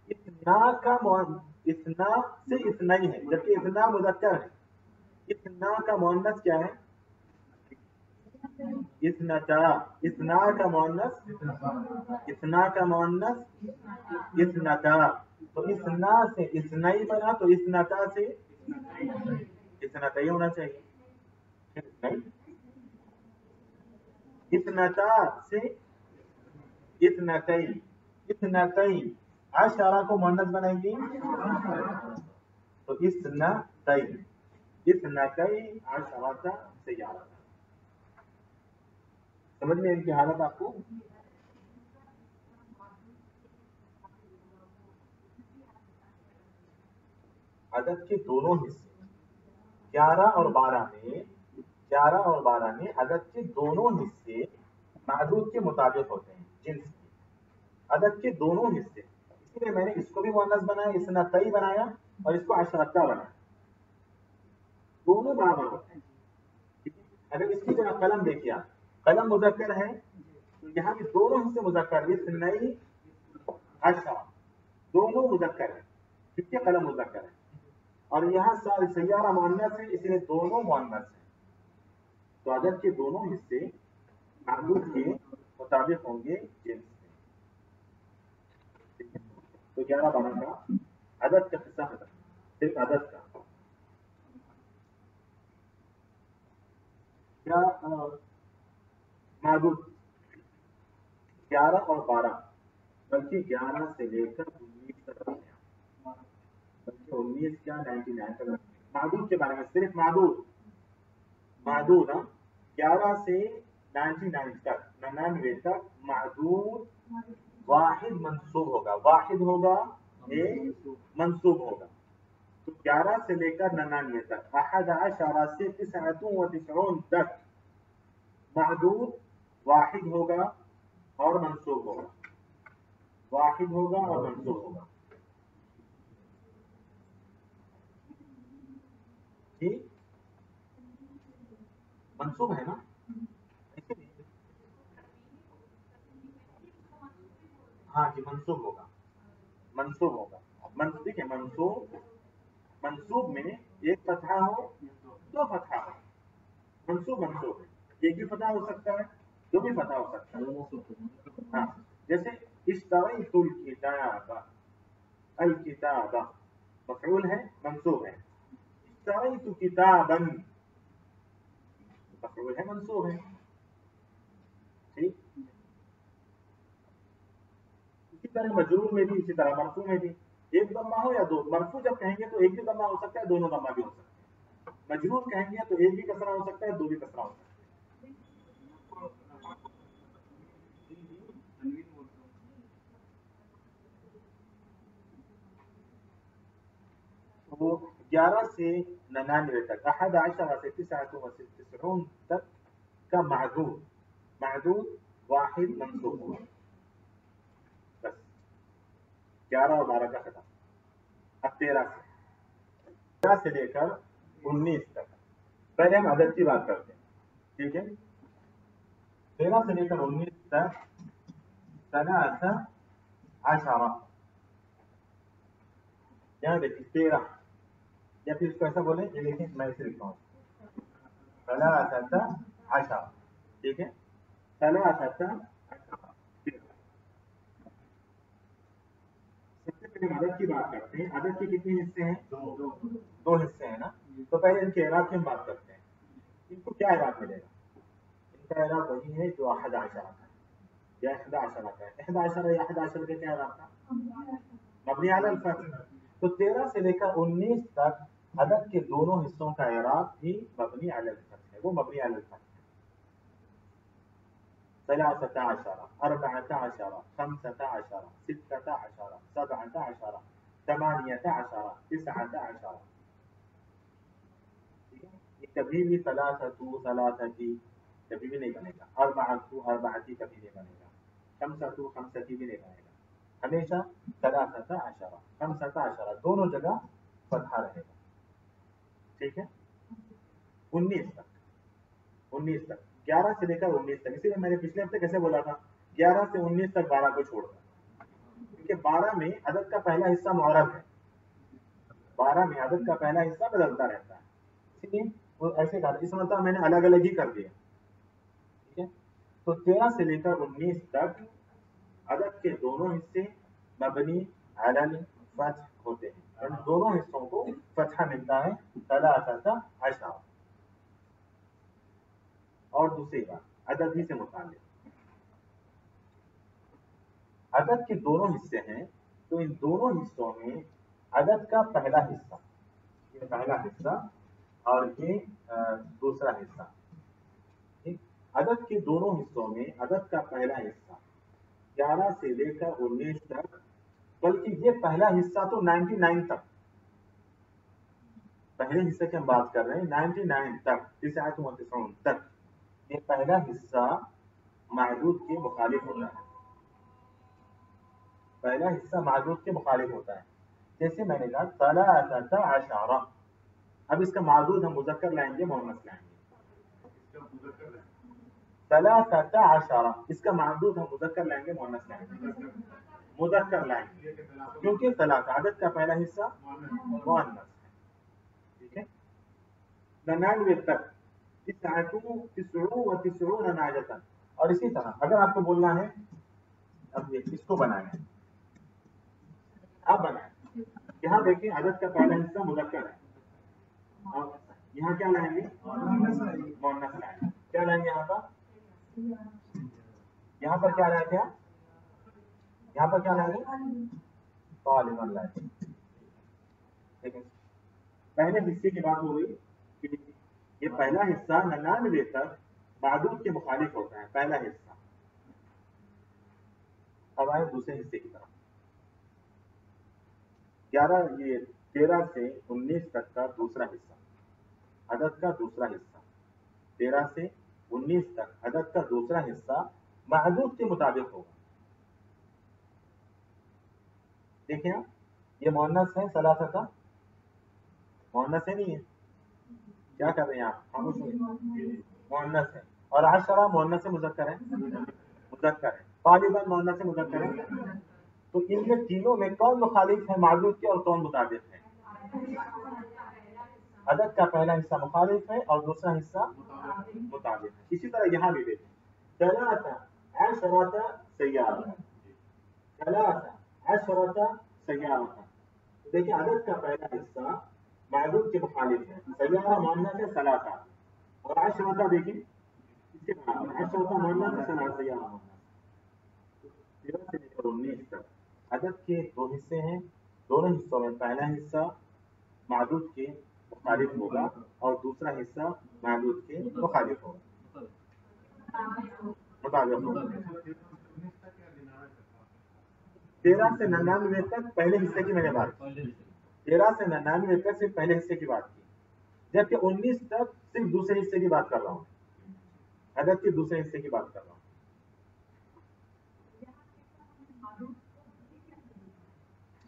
Speaker 1: اتنا کا اتنا سے اتنا ہی ہے، جبکہ اتنا مذکر ہے. اتنا کا مؤنث کیا ہے؟ اتنتا. اتنا کا مؤنث، اتنا کا مؤنث اتنتا. تو اتنا سے اتنا ہی بنا تو اتنتا سے اتنتا ہی ہونا چاہیے. نہیں، اتنتا سے اتنتئی. اتنتئی عشرہ کو مؤنث بنائیں گی تو اثنتئی. اثنتئی عشرہ سیارہ. سمجھ میں ان کی حالت آپ کو؟ عدد کے دونوں حصے 11 اور 12 میں، 11 اور 12 میں عدد کے دونوں حصے معدود کے مطابق ہوتے ہیں. جنس کے عدد کے دونوں حصے، اسی لیے میں نے اس کو بھی مؤنث بنایا، اثنتئی بنایا، اور اس کو عشرہ بنایا. دونوں برابر ہوتے ہیں. اگر اس کی جگہ قلم دیکھیے آپ، قلم مذکر ہے تو یہاں بھی دونوں حصے مذکر، اثنی عشرہ دونوں مذکر ہے کیونکہ قلم مذکر ہے. اور یہاں سیارہ مؤنث ہے، اس لیے دونوں مؤنث ہیں. تو عدد کے دونوں حصے معدود کے مطابق ہوں گے جنس میں. تو 11 12 کا عدد کا حصہ ختم، صرف عدد کا. کیا معدود 11 اور 12، بلکہ 11 سے لے کر 19 تک، بلکہ 19 کیا 99 تک. معدود के बारे में, सिर्फ معدود معدود 11 से 99 तक 99 तक معدود वाहिद मंसूब होगा, वाहिद होगा, एक मंसूब होगा। तो 11 से लेकर 99 तक, 11 से 99 तक معدود वाहिद होगा और मंसूब होगा, वाहिद होगा और मंसूब होगा। ठीक, मंसूब है ना, हाँ जी मंसूब होगा, मंसूब होगा। ठीक है, मंसूब, मंसूब में एक फतहा हो, दो फतहा हो, मंसूब मंसूब है, एक भी फतहा हो सकता है, दो भी फतहा हो सकता है। हाँ, जैसे इश्तरैतुल किताब, अल किताब मफऊल है, मंसूब है। इश्तरैतु किताबन मफऊल है, मंसूब है। ठीक, इसी तरह मजरूर में भी, इसी तरह मरफू में भी एक दम्मा हो या दो। मरफू जब कहेंगे तो एक भी दम्मा हो सकता है, दोनों दम्मा भी हो सकते हैं। मजरूर कहेंगे तो एक भी कसरा हो सकता है, दो भी कसरा हो सकता है। वो 11 से 99 तक, 11 से 99 तक का मादूद, मादूद वाहिद मंसूब हुआ। बस 11 और 12 का खत्म। अब 13 से लेकर 19 तक, पहले हम अदद की बात करते हैं। ठीक है, 13 से लेकर 19 तक सलासा अशरा, यहाँ देखिए 13, या फिर इसको ऐसा बोले, ये देखिए मैं इसे लिखता हूँ सलासा अशरा। ठीक है, सलासा अशरा। सबसे पहले अदद की बात करते हैं। अदद के कितने हिस्से हैं? दो हिस्से हैं ना। तो पहले इनके एराब की हम बात करते हैं। इनको क्या एराब मिलेगा? इनका एराब वही है जो 11 का है या 11 का है। 11 या 11 का क्या एराब था? मबनी अलल फत्ह। तो 13 से लेकर 19 तक अदद के दोनों हिस्सों का एराब भी मबनी अलल फत्ह है, वो मबनी अलल फत्ह है। 13, 14, 15, 16, 17, 18, 19, ये कभी भी सलासतु सलासती कभी भी नहीं बनेगा, अरबाअतु अरबाअती कभी नहीं बनेगा, खमसतु खमसती भी नहीं बनेगा। हमेशा सलासता अशरा, खमसता अशरा दोनों जगह फतहा रहेगा। ठीक है, 19 तक, 19 तक, 11 से लेकर 19 तक। इसीलिए मैंने पिछले हफ्ते कैसे बोला था 11 से 19 तक 12 को छोड़कर, क्योंकि 12 में अदद का पहला हिस्सा मुअरब है, 12 में अदद का पहला हिस्सा बदलता रहता है, इसलिए वो ऐसे कहा। इस मतलब मैंने अलग अलग ही कर दिया। ठीक है, तो 13 से लेकर 19 तक अदद के दोनों हिस्से मबनी अलल फत्ह होते हैं, और दोनों हिस्सों को फतहा मिलता है सलासा अशरा। और दूसरी बात अदद ही से मुताल्लिक, अदद के दोनों हिस्से हैं, तो इन दोनों हिस्सों में अदद का पहला हिस्सा, ये पहला हिस्सा और ये दूसरा हिस्सा। ठीक, अदद के दोनों हिस्सों में अदद का पहला हिस्सा 11 से लेकर 19 तक, बल्कि ये पहला हिस्सा तो 99 तक, पहले हिस्से की हम बात कर रहे हैं 99 तक, 99 तक, ये पहला हिस्सा मादूद के मुखालिफ होता है, पहला हिस्सा मादूद के मुखालिफ होता है। जैसे मैंने कहा सलासा अशरा, अब इसका मादूद हम मुज़क्कर लाएंगे, मुअन्नस लाएंगे। सलासा अशरा, इसका मादूद हम मुज़क्कर लाएंगे, मुअन्नस लाएंगे, मुज़क्कर लाएंगे, क्योंकि सलासा अदद का पहला हिस्सा मुअन्नस है। ठीक है, 99 तक, 99 नाजतन। और इसी तरह अगर आपको बोलना है, अब ये इसको बनाए, अब बनाए, यहाँ देखिए अदद का पहला हिस्सा मुज़क्कर है, और यहाँ क्या लाएंगे? मुअन्नस लाएंगे। क्या लाएंगे यहाँ पर? यहाँ पर क्या लाए थे आप? यहाँ पर क्या लाएंगे? तालिबन लाएंगे। ठीक है, पहले हिस्से की बात हो गई कि ये पहला हिस्सा 99 तक मादूद के मुखालिफ होता है, पहला हिस्सा। अब आए दूसरे हिस्से की तरफ। 13 से 19 तक का दूसरा हिस्सा, अदद का दूसरा हिस्सा, 13 से 19 तक अदद का दूसरा हिस्सा महदूद के मुताबिक होगा। देखिए ये मुअन्नस है, सलासा का मुअन्नस है, नहीं है? क्या कर रहे हैं आप? खामोश हो गए। मुअन्नस है। और आशरा मुअन्नस है मुज़क्कर है, मुज़क्कर है। तालिबन मुअन्नस है मुज़क्कर है। तो इनमें तीनों में कौन मुखालिफ है मादूद के और कौन मुताबिक है? अदद का पहला हिस्सा मुखालिफ है और दूसरा हिस्सा मुताबिक है। इसी तरह यहाँ भी देखें, सलासा अशरता सय्यारा, सलासा अशरता सय्यारा। देखिए अदद का पहला हिस्सा मादूद के मुखालिफ है, सय्यारा मुअन्नस है, सलासा। और अशरता देखिए इसके बराबर, अशरता मुअन्नस है, सलासा सय्यारा मुअन्नस। 13 से लेकर 19 तक अदद के दो हिस्से हैं, दोनों हिस्सों में पहला हिस्सा मादूद के मुखालिफ होगा और दूसरा हिस्सा मादूद के मुखालिफ होगा, मुताबिक होगा। 13 से 99 तक पहले हिस्से की मैंने बात की, 13 से 99 तक सिर्फ पहले हिस्से की बात की, जबकि 19 तक सिर्फ दूसरे हिस्से की बात कर रहा हूँ, अदद के दूसरे हिस्से की बात कर रहा हूँ।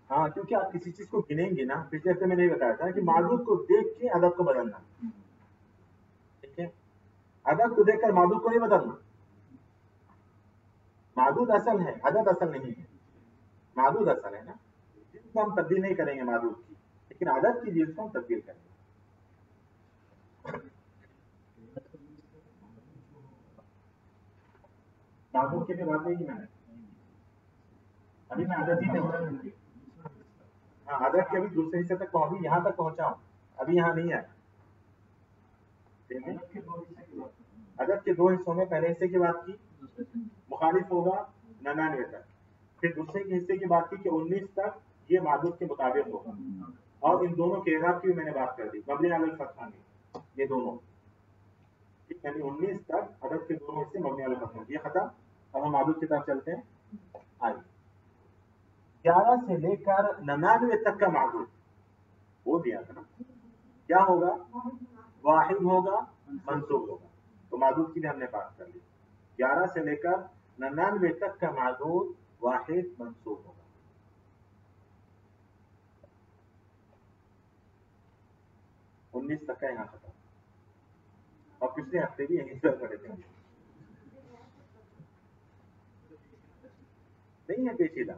Speaker 1: हाँ, क्योंकि आप किसी चीज को गिनेंगे ना, पिछले हफ्ते मैंने बताया था कि मादूद को देख के अदद को बदलना, ठीक है? अदद को देखकर मादूद को नहीं बदलना। मादूद असल है, अदद असल नहीं है। मादूद असल है ना, जिसको हम तब्दील नहीं करेंगे मादूद की, लेकिन अदद की चीज को हम तब्दील करेंगे। मादूद की भी बात नहीं की मैंने, अभी मैं अदद ही नहीं, हाँ अदद के अभी दूसरे हिस्से तक पहुंची, यहाँ तक पहुंचा हूँ, अभी यहाँ नहीं आया। अदद के दो हिस्सों में पहले हिस्से की बात की, मुखालिफ होगा 99 तक, फिर दूसरे के हिस्से की बात की कि 19 तक ये मादूद के मुताबिक होगा, और इन दोनों के इराब की भी मैंने बात कर दी, मबनी अलल फतह में ये दोनों, यानी 19 तक अदद के दोनों हिस्से मबनी अलल फतह, ये खत्म। अब हम मादूद की तरफ चलते हैं। आइए 11 से लेकर 99 तक का मादूद वो दिया था ना, क्या होगा? वाहिद होगा, मंसूब होगा। तो मादूद की भी हमने बात कर ली। 11 से लेकर 99 तक का मादूद वाहिद मंसूब होगा। उन्नीस तक का यहाँ खत्म, और पिछले हफ्ते भी यहीं पर पड़े थे, नहीं है पेचीदा।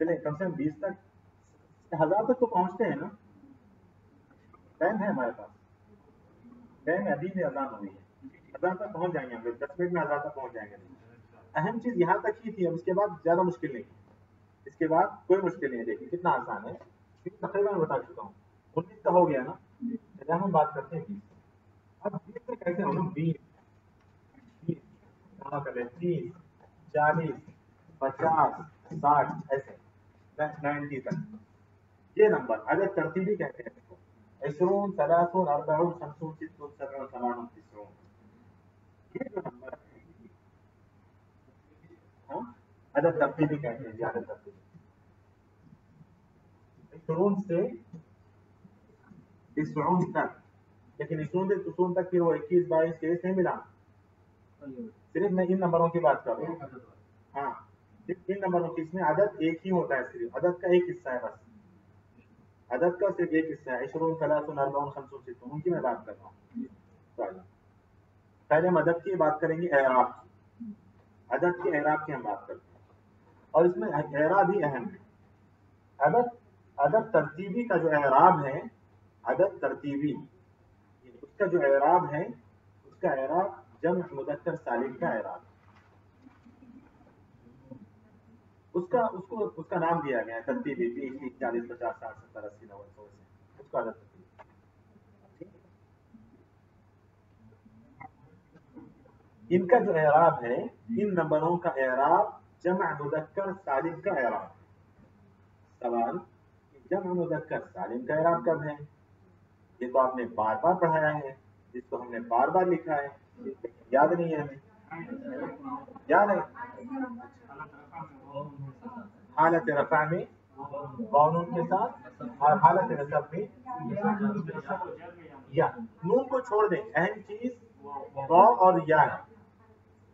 Speaker 1: चले कम से कम 20 तक, 1000 तक तो पहुंचते हैं ना, टाइम है हमारे पास, टाइम अभी भी अजान हो रही है, 1000 तक पहुंच जाएंगे हम लोग, 10 मिनट में 1000 तक पहुंच जाएंगे। अहम चीज यहाँ तक ही थी, अब इसके बाद ज्यादा मुश्किल नहीं, इसके बाद कोई मुश्किल नहीं है। देखिए कितना आसान है, तकरीबन मैं बता चुका हूँ। 19 का हो गया ना, चलिए हम बात करते हैं 20। अब 20 में कैसे होगा? 20 30 40 50 60 ऐसे 90 तक, ये नंबर अगर तरतीबी कहते हैं इसको, 20 30 40 50 60 70 80 90, ये जो नंबर है, हाँ अदद तरतीबी कहते हैं, ज्यादा तरतीबी 20 से 90 तक। लेकिन 20 से 90 तक फिर वो 21 22 23 नहीं मिला, सिर्फ मैं इन नंबरों की बात कर रहा हूँ। हाँ सिर्फ इन नंबरों की, इसमें अदद एक ही होता है, सिर्फ अदद का एक हिस्सा है बस, अदद का सिर्फ एक हिस्सा है, 20 30 40 50 60, उनकी मैं बात कर रहा हूँ। तो पहले हम अदद की बात करेंगे, एराब की, अदद के एराब की हम बात करते हैं, और इसमें एराब भी अहम है। अदद अदद तरतीबी का जो एराब है, अदद तरतीबी उसका जो एराब है, उसका एराब जम्म मुज़क्कर सालिम का एराब, उसका उसको उसका नाम दिया गया है तरतीबी, 20 30 40 50 60 70 80 90 100 से, उसका अदद तरतीबी। इनका जो एराब है, इन नंबरों का एराब जमा मुदक्कर सालिम का एराब। सवाल, जमा मुदक्कर सालिम का एराब कब है? ये तो आपने बार बार पढ़ाया है, जिसको हमने बार बार लिखा है, याद नहीं है हमें? याद है? हालत रफा में वाव नून के साथ और हालत नसब में या। नून को छोड़ दें, अहम चीज वाव और या है।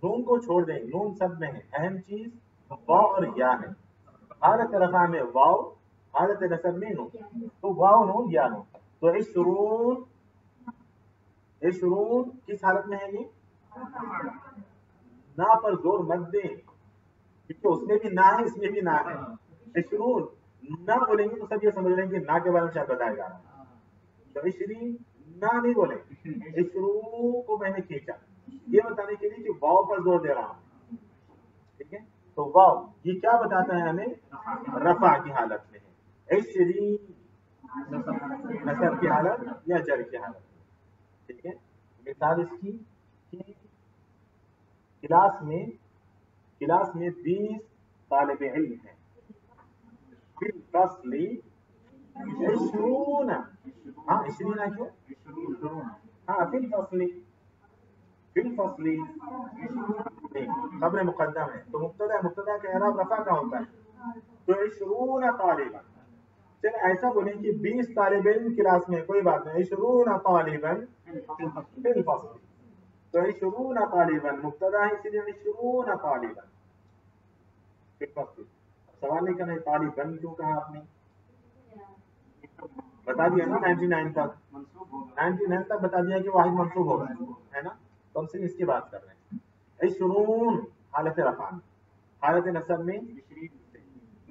Speaker 1: नून को छोड़ दें, नून सब में है, अहम चीज वाव और या है। हालत रफा में वाव, हालत नसब में नून, तो वाव नून या नून। तो इशरून, इशरून किस हालत में है? ये ना पर जोर मत दें, क्योंकि उसमें भी ना है, इसमें भी ना है। इशरून ना बोलेंगे तो सब ये समझ लेंगे ना के बारे में शायद बताया जा रहा है, तो इशरी ना नहीं बोले, इशरू को मैंने खींचा ये बताने के लिए कि वाव पर जोर दे रहा हूं। ठीक है, तो वाव ये क्या बताता है हमें? रफा की हालत में है। इशरी नसब की हालत या जर की हालत। ठीक है, मिसाल इसकी कि क्लास में 20 तालिब इल्म हैं, फिल फस्ली इशरून, हाँ इशरीन क्यों? हाँ फिल फस्ली, फिल फस्ली खबर मुकद्दम है, तो मुब्तदा का एराब रफा का होता है। तो इशरून तालिबन, चल ऐसा बोले कि 20 तालिब इल्म क्लास में, कोई बात नहीं, इशरून तालिबन फिल फस्ली। तो इशरून तालिबन मुब्तदा है, इसलिए इशरून तालिबन फिल फस्ली। सवाल नहीं करना तालिबन क्यों कहा आपने? बता दिया ना 99 तक, 99 तक बता दिया कि वाहिद मंसूब होगा, है ना? तो हम सिर्फ इसकी बात कर रहे हैं। इशरून हालत रफा में, हालत नसब में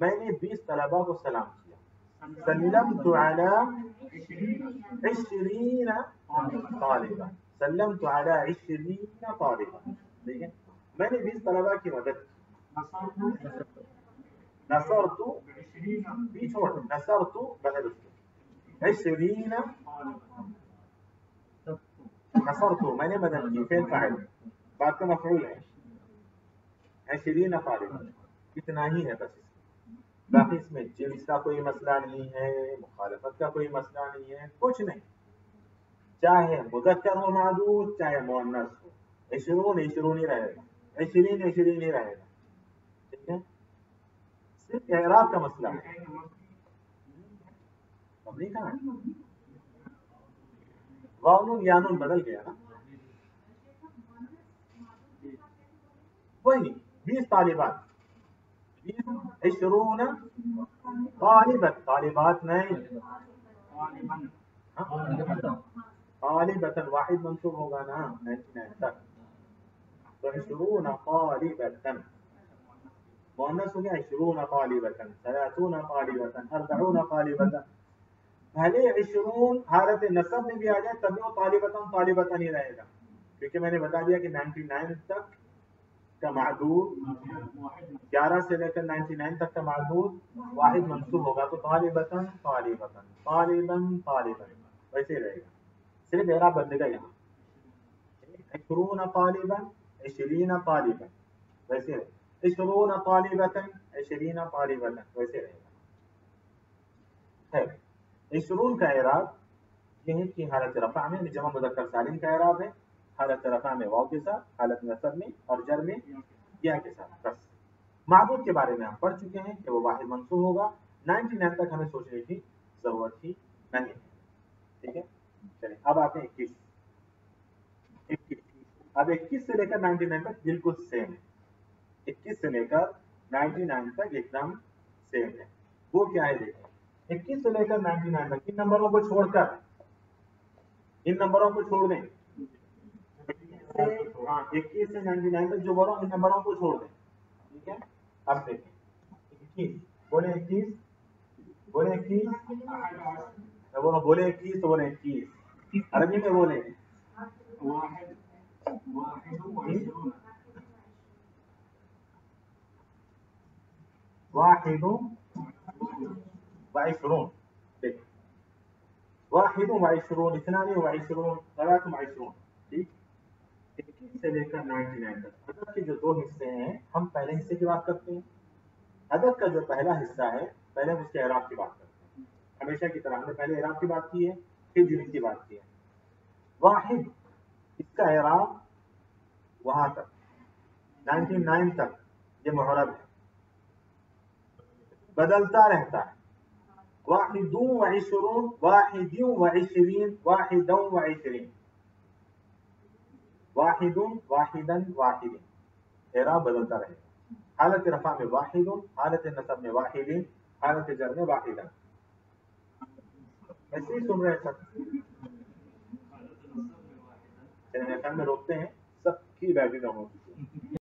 Speaker 1: मैंने 20 तलबा को सलाम किया, सल्लमतु अला 20 तालिबा, सल्लमतु अला 20 तालिबा। ठीक है, मैंने 20 तलबा की मदद की। नसरतु भी छोड़, नसरतु बदल उसके, 20 नसरतु मैंने मदद की, फेल फाइल बात का मफऊल है, 20 तालिबा। इतना ही है बस, बाकी इसमें जिन्स का कोई मसला नहीं है, मुखालफत का कोई मसला नहीं है, कुछ नहीं, चाहे मुज़क्कर हो मादूद, चाहे मुअन्नस हो, इशरून इशरून ही रहेगा, इशरीन इशरीन ही रहेगा। ठीक है, सिर्फ एराब का मसला है। मबनी कहाँ है? वाव नून या नून बदल गया ना, वही 20 तालिबात, 20 इशरून तालिबत, तालिबात नहीं, तालिबतन वाहिद मंसूब होगा ना 99 तक, तो इशरून तालिबतन मुअन्नस हो गया, इशरून तालिबतन, सलासून तालिबतन, अर्बऊन तालिबतन। भले इशरून हालत नसब में भी आ जाए तभी वो तालिबतन तालिबतन ही रहेगा, क्योंकि मैंने बता दिया कि 99 तक का मादूद, 11 से लेकर 99 तक का मादूद वाहिद मंसूब होगा, तो तालिबतन तालिबतन तालिबन तालिबन वैसे रहेगा, सिर्फ एराब बदलेगा यहाँ, इशरून तालिबन इशरीन तालिबन वैसे रहेगा, इशरून तालिबतन इशरीन तालिबतन वैसे रहेगा। है इशरून का एराब यह है कि हालत रफा में जमा मुज़क्कर सालिम का एराब है, हालत रफा में वाव के साथ, हालत नसब में और जर में या के साथ। बस मादूद के बारे में हम पढ़ चुके हैं कि वो वाहिद मंसूब होगा, 99 तक हमें सोचने की जरूरत ही नहीं है। ठीक है, चलिए अब आते हैं 21। अब 21 से लेकर 99 तक बिल्कुल सेम है, 21 से लेकर 99 तक एकदम सेम है। वो क्या है देखो, 21 से लेकर 99 तक इन नंबरों को छोड़कर, इन नंबरों को छोड़ दें, हाँ 21 से 99 तक जो बोलो इन नंबरों को छोड़ दें। ठीक है, अब देखें 21, बोले 21, बोले 21, बोले 21 तो बोले 21, अरबी में बोले वाहिद वाइशरून, देख वाहिद वाइशरून, इस्नानी वाइशरून, सलास वाइशरून। ठीक, से लेकर 99 तक अदद के जो 2 हिस्से हैं, हम पहले हिस्से की बात करते हैं। अदद का जो पहला हिस्सा है, पहले हम उसके एराब की बात करते हैं। हमेशा की तरह हमने पहले एराब की बात की है, फिर यूनिट की बात की है। वाहिद, इसका एराब वहां तक 99 तक ये मुहर्रब है, बदलता रहता है। वाहिदुन व इशरून, वाहिदुन व इशरीन, वाहिदुन व इशरीन, वाहिदुन, वाहिदन, वाहिदिन, एराब बदलता रहेगा। हालत रफा में वाहिदुन, हालत नसब में वाहिदिन, हालत जर में वाहिदन। ऐसे ही सुन रहे हैं सब, चलिए में रोकते हैं, सबकी बैटरी डाउन हो चुकी है।